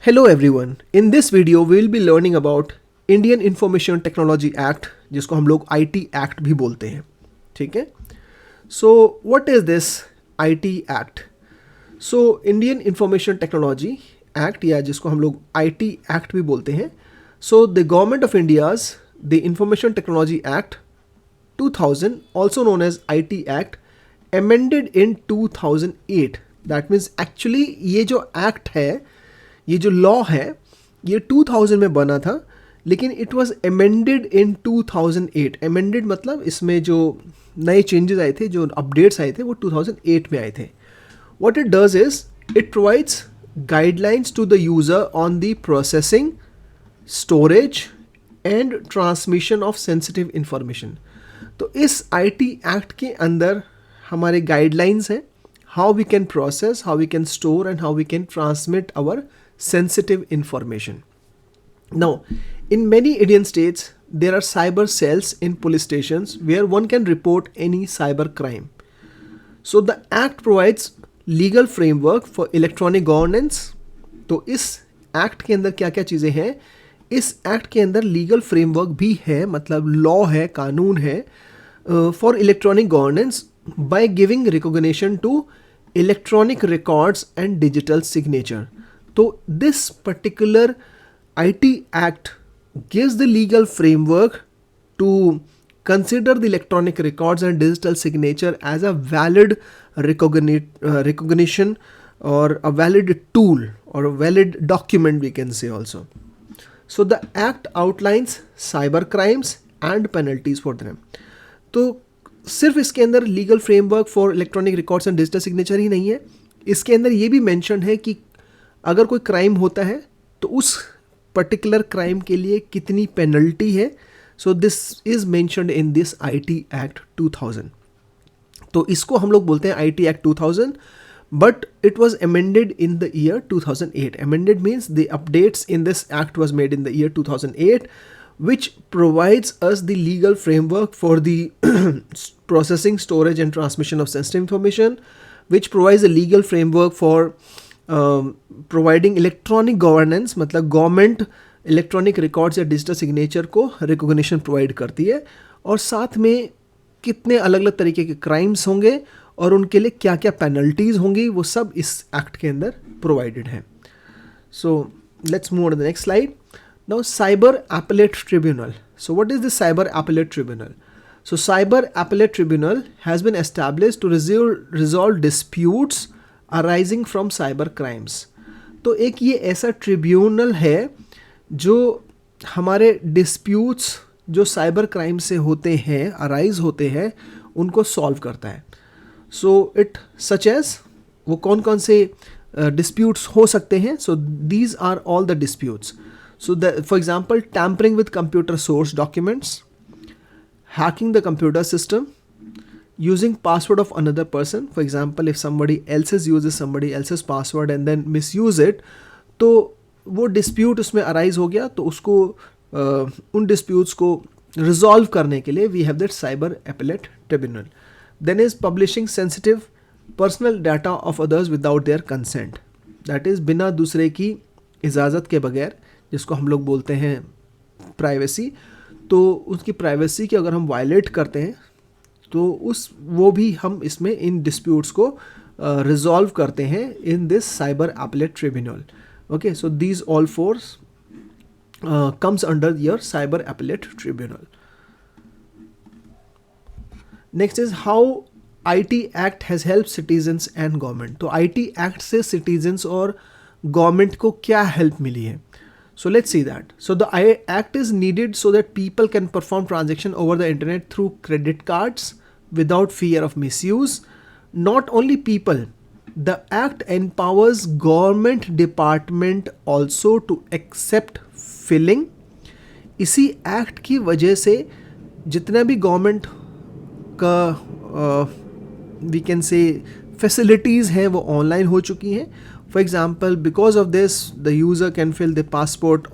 Hello everyone. In this video we will be learning about Indian Information Technology Act जिसको हम लोग IT Act भी बोलते हैं. ठीक है. So what is this IT Act? So Indian Information Technology Act या जिसको हम लोग IT Act भी बोलते हैं. So the Government of India's the Information Technology Act 2000 also known as IT Act amended in 2008. That means actually ये जो act है, ये जो लॉ है, ये 2000 में बना था, लेकिन it was amended in 2008. Amended मतलब इसमें जो नए चेंजेस आए थे, जो अपडेट्स आए थे, वो 2008 में आए थे. What it does is it provides guidelines to the user on the processing, storage and transmission of sensitive information. तो इस IT एक्ट के अंदर हमारे गाइडलाइंस हैं, how we can process, how we can store and how we can transmit our sensitive information. Now, in many Indian states, there are cyber cells in police stations where one can report any cyber crime. So the act provides legal framework for electronic governance. तो इस act के अंदर क्या क्या चीज़ें हैं? इस act के अंदर लीगल फ्रेमवर्क भी है, मतलब लॉ है, कानून है for electronic governance by giving recognition to electronic records and digital signature. So this particular IT Act gives the legal framework to consider the electronic records and digital signature as a valid recognition or a valid tool or a valid document, we can say also. So the act outlines cyber crimes and penalties for them. तो सिर्फ इसके अंदर legal framework for electronic records and digital signature ही नहीं है, इसके अंदर ये भी मेंशन है कि अगर कोई क्राइम होता है तो उस पर्टिकुलर क्राइम के लिए कितनी पेनल्टी है. So this is mentioned in this IT act 2000. तो इसको हम लोग बोलते हैं IT act 2000, but it was amended in the year 2008. Amended means the updates in this act was made in the year 2008, which provides us the legal framework for the processing, storage and transmission of sensitive information, which provides a legal framework for providing electronic governance, मतलब government electronic records या digital signature को recognition provide करती है, और साथ में कितने अलग अलग तरीके के क्राइम्स होंगे और उनके लिए क्या क्या पेनल्टीज होंगी, वो सब इस एक्ट के अंदर प्रोवाइडेड है. So let's move on to the next slide. Now, Cyber Appellate Tribunal. So what is the Cyber Appellate Tribunal? So Cyber Appellate Tribunal has been established to resolve disputes arising from cyber crimes. तो एक ये ऐसा tribunal है जो हमारे disputes जो cyber crime से होते हैं, अराइज होते हैं, उनको सॉल्व करता है. सो इट सच एज वो कौन कौन से डिस्प्यूट्स हो सकते हैं. So these are all the disputes. So for example, tampering with computer source documents, hacking the computer system, using password of another person. For example, if somebody else uses somebody else's password and then misuse it, तो वो dispute उसमें arise हो गया, तो उसको उन disputes को resolve करने के लिए we have that cyber appellate tribunal. Then is publishing sensitive personal data of others without their consent. That is बिना दूसरे की इजाज़त के बगैर, जिसको हम लोग बोलते हैं प्राइवेसी. तो उसकी प्राइवेसी की अगर हम वायलेट करते हैं तो वो भी हम इसमें इन डिस्प्यूट्स को रिजॉल्व करते हैं in this cyber appellate tribunal. Okay, so these all force comes under your cyber appellate tribunal. Next is how IT act has help citizens and government. तो IT एक्ट से सिटीजन्स और government को क्या help मिली है? So let's see that. So the act is needed so that people can perform transaction over the internet through credit cards without fear of misuse. Not only people, the act empowers government department also to accept filling. इसी act की वजह से जितना भी government का we can say facilities हैं वो online हो चुकी हैं. For example, because of this, the user can fill the passport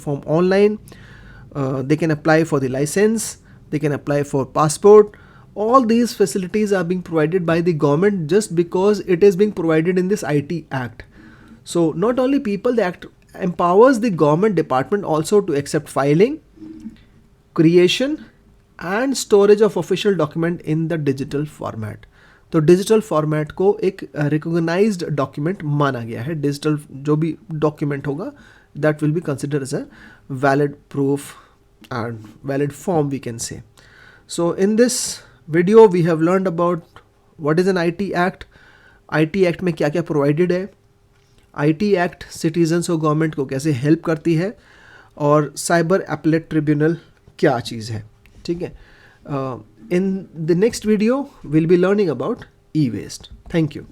form online. They can apply for the license. They can apply for passport. All these facilities are being provided by the government just because it is being provided in this IT Act. So not only people, the act empowers the government department also to accept filing, creation and storage of official document in the digital format. तो digital format को एक recognised document माना गया है. Digital जो भी document होगा that will be considered as a valid proof and valid form we can say. So in this video we have learned about what is an IT act, IT act में क्या क्या provided है, IT act citizens और government को कैसे help करती है, और साइबर एपेलेट ट्रिब्यूनल क्या चीज़ है. ठीक है. In the next video we'll be learning about e-waste. Thank you.